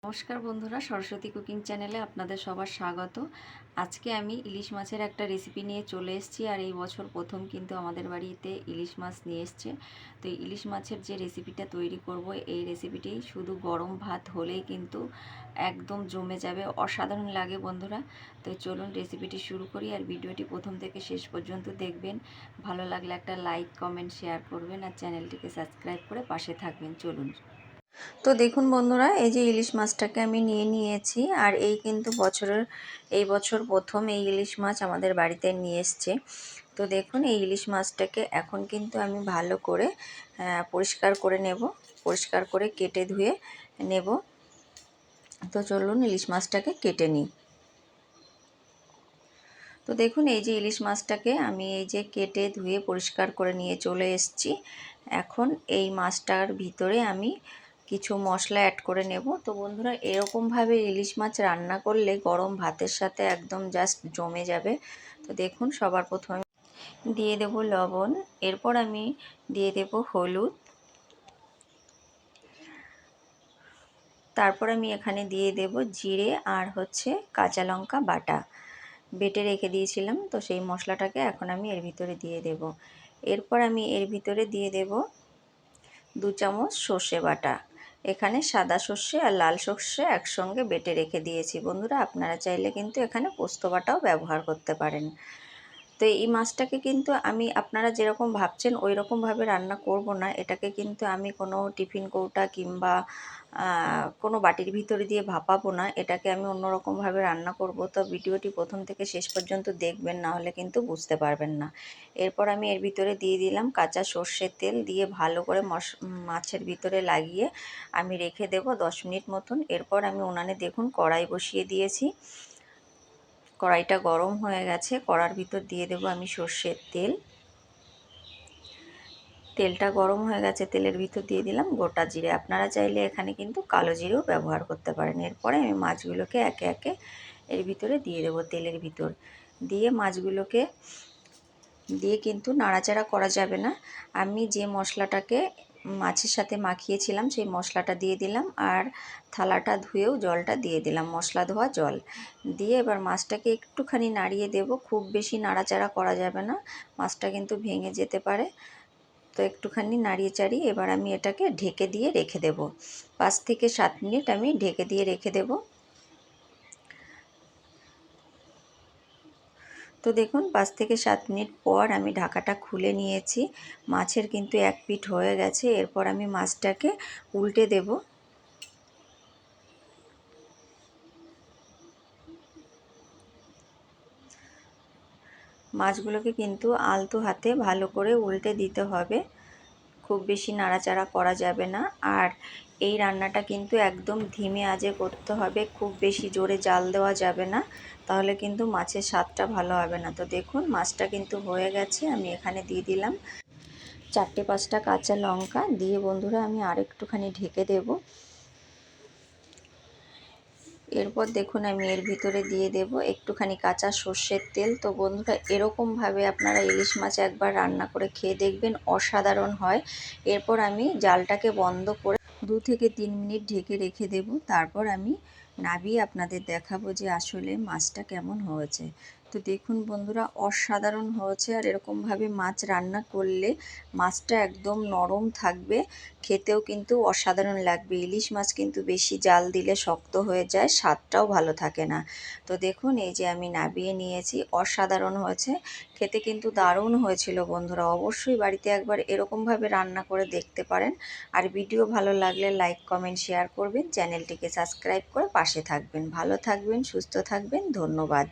নমস্কার বন্ধুরা, সরস্বতী কুকিং চ্যানেলে আপনাদের সবার স্বাগত। আজকে আমি ইলিশ মাছের একটা রেসিপি নিয়ে চলে এসেছি। আর এই বছর প্রথম কিন্তু আমাদের বাড়িতে ইলিশ মাছ নিয়ে এসছে। তো ইলিশ মাছের যে রেসিপিটা তৈরি করব, এই রেসিপিটি শুধু গরম ভাত হলেই কিন্তু একদম জমে যাবে, অসাধারণ লাগে বন্ধুরা। তো চলুন রেসিপিটি শুরু করি। আর ভিডিওটি প্রথম থেকে শেষ পর্যন্ত দেখবেন। ভালো লাগলে একটা লাইক, কমেন্ট, শেয়ার করবেন আর চ্যানেলটিকে সাবস্ক্রাইব করে পাশে থাকবেন। চলুন। তো দেখুন বন্ধুরা, এই যে ইলিশ মাছটাকে আমি নিয়ে নিয়েছি। আর কিন্তু এই বছর প্রথম এই ইলিশ মাছ আমাদের বাড়িতে নিয়ে এসছে। তো দেখুন, এই ইলিশ মাছটাকে এখন কিন্তু আমি ভালো করে পরিষ্কার করে নেব, পরিষ্কার করে কেটে ধুয়ে নেব। তো চলুন ইলিশ মাছটাকে কেটে নিই। তো দেখুন, এই যে ইলিশ মাছটাকে আমি এই যে কেটে ধুয়ে পরিষ্কার করে নিয়ে চলে এসেছি। এখন এই মাছটার ভিতরে আমি কিছু মশলা অ্যাড করে নেব। তো বন্ধুরা, এরকমভাবে ইলিশ মাছ রান্না করলে গরম ভাতের সাথে একদম জাস্ট জমে যাবে। তো দেখুন, সবার প্রথমে দিয়ে দেব লবণ, এরপর আমি দিয়ে দেব হলুদ, তারপর আমি এখানে দিয়ে দেব জিরে আর কাঁচা লঙ্কা বাটা, বেটে রেখে দিয়েছিলাম। তো সেই মশলাটাকে এখন আমি এর ভিতরে দিয়ে দেব। এরপর আমি এর ভিতরে দিয়ে দেব 2 চামচ সর্ষে বাটা। এখানে সাদা সর্ষে আর লাল সর্ষে একসঙ্গে বেটে রেখে দিয়েছি বন্ধুরা। আপনারা চাইলে কিন্তু এখানে পোস্ত বাটাও ব্যবহার করতে পারেন। তো এই মাছটাকে কিন্তু আমি আপনারা যেরকম ভাবছেন ওই রকমভাবে রান্না করব না। এটাকে কিন্তু আমি কোনো টিফিন কৌটা কিংবা কোনো বাটির ভিতরে দিয়ে ভাপাবো না। এটাকে আমি অন্যরকমভাবে রান্না করব। তো ভিডিওটি প্রথম থেকে শেষ পর্যন্ত দেখবেন, না হলে কিন্তু বুঝতে পারবেন না। এরপর আমি এর ভিতরে দিয়ে দিলাম কাঁচা সর্ষের তেল, দিয়ে ভালো করে মাছের ভিতরে লাগিয়ে আমি রেখে দেব 10 মিনিট মতন। এরপর আমি উনানে দেখুন কড়াই বসিয়ে দিয়েছি। কড়াইটা গরম হয়ে গেছে। কড়ার ভিতর দিয়ে দেব আমি সর্ষের তেল। তেলটা গরম হয়ে গেছে, তেলের ভিতর দিয়ে দিলাম গোটা জিরে। আপনারা চাইলে এখানে কিন্তু কালো জিরেও ব্যবহার করতে পারেন। এরপরে আমি মাছগুলোকে একে একে এর ভিতরে দিয়ে দেব। তেলের ভিতর দিয়ে মাছগুলোকে দিয়ে কিন্তু নাড়াচাড়া করা যাবে না। আমি যে মশলাটাকে মাছের সাথে মাখিয়েছিলাম সেই মশলাটা দিয়ে দিলাম, আর থালাটা ধুয়েও জলটা দিয়ে দিলাম, মশলা ধোয়া জল দিয়ে এবার মাছটাকে একটুখানি নাড়িয়ে দেব। খুব বেশি নাড়াচাড়া করা যাবে না, মাছটা কিন্তু ভেঙে যেতে পারে। তো একটুখানি নাড়িয়ে চাড়িয়ে এবার আমি এটাকে ঢেকে দিয়ে রেখে দেব। 5 থেকে 7 মিনিট আমি ঢেকে দিয়ে রেখে দেব। তো দেখুন 5 থেকে 7 মিনিট পর আমি ঢাকাটা খুলে নিয়েছি। মাছের কিন্তু এক পিঠ হয়ে গেছে। এরপর আমি মাছটাকে উল্টে দেব। মাছগুলোকে কিন্তু আলতো হাতে ভালো করে উল্টে দিতে হবে, খুব বেশি নাড়াচাড়া করা যাবে না। আর এই রান্নাটা কিন্তু একদম ধিমে আঁচে করতে হবে, খুব বেশি জোরে জাল দেওয়া যাবে না, তাহলে কিন্তু মাছের স্বাদটা ভালো হবে না। তো দেখুন মাছটা কিন্তু হয়ে গেছে। আমি এখানে দিয়ে দিলাম 4-5টা কাঁচা লঙ্কা দিয়ে বন্ধুরা আমি আর একটুখানি ঢেকে দেব। এরপর দেখুন আমি এর ভিতরে দিয়ে দেব একটুখানি কাঁচা সর্ষের তেল। তো বন্ধুরা, এরকমভাবে আপনারা ইলিশ মাছ একবার রান্না করে খেয়ে দেখবেন, অসাধারণ হয়। এরপর আমি জালটাকে বন্ধ করে 2 থেকে 3 মিনিট ঢেকে রেখে দেব। তারপর আমি নামিয়ে আপনাদের দেখাবো যে আসলে মাছটা কেমন হয়েছে। তো দেখুন বন্ধুরা, অসাধারণ হয়েছে। আর এরকমভাবে মাছ রান্না করলে মাছটা একদম নরম থাকবে, খেতেও কিন্তু অসাধারণ লাগবে। ইলিশ মাছ কিন্তু বেশি জাল দিলে শক্ত হয়ে যায়, স্বাদটাও ভালো থাকে না। তো দেখুন এই যে আমি নামিয়ে নিয়েছি, অসাধারণ হয়েছে, খেতে কিন্তু দারুণ হয়েছিল বন্ধুরা। অবশ্যই বাড়িতে একবার এরকমভাবে রান্না করে দেখতে পারেন। আর ভিডিও ভালো লাগলে লাইক, কমেন্ট, শেয়ার করবেন, চ্যানেলটিকে সাবস্ক্রাইব করে পাশে থাকবেন। ভালো থাকবেন, সুস্থ থাকবেন, ধন্যবাদ।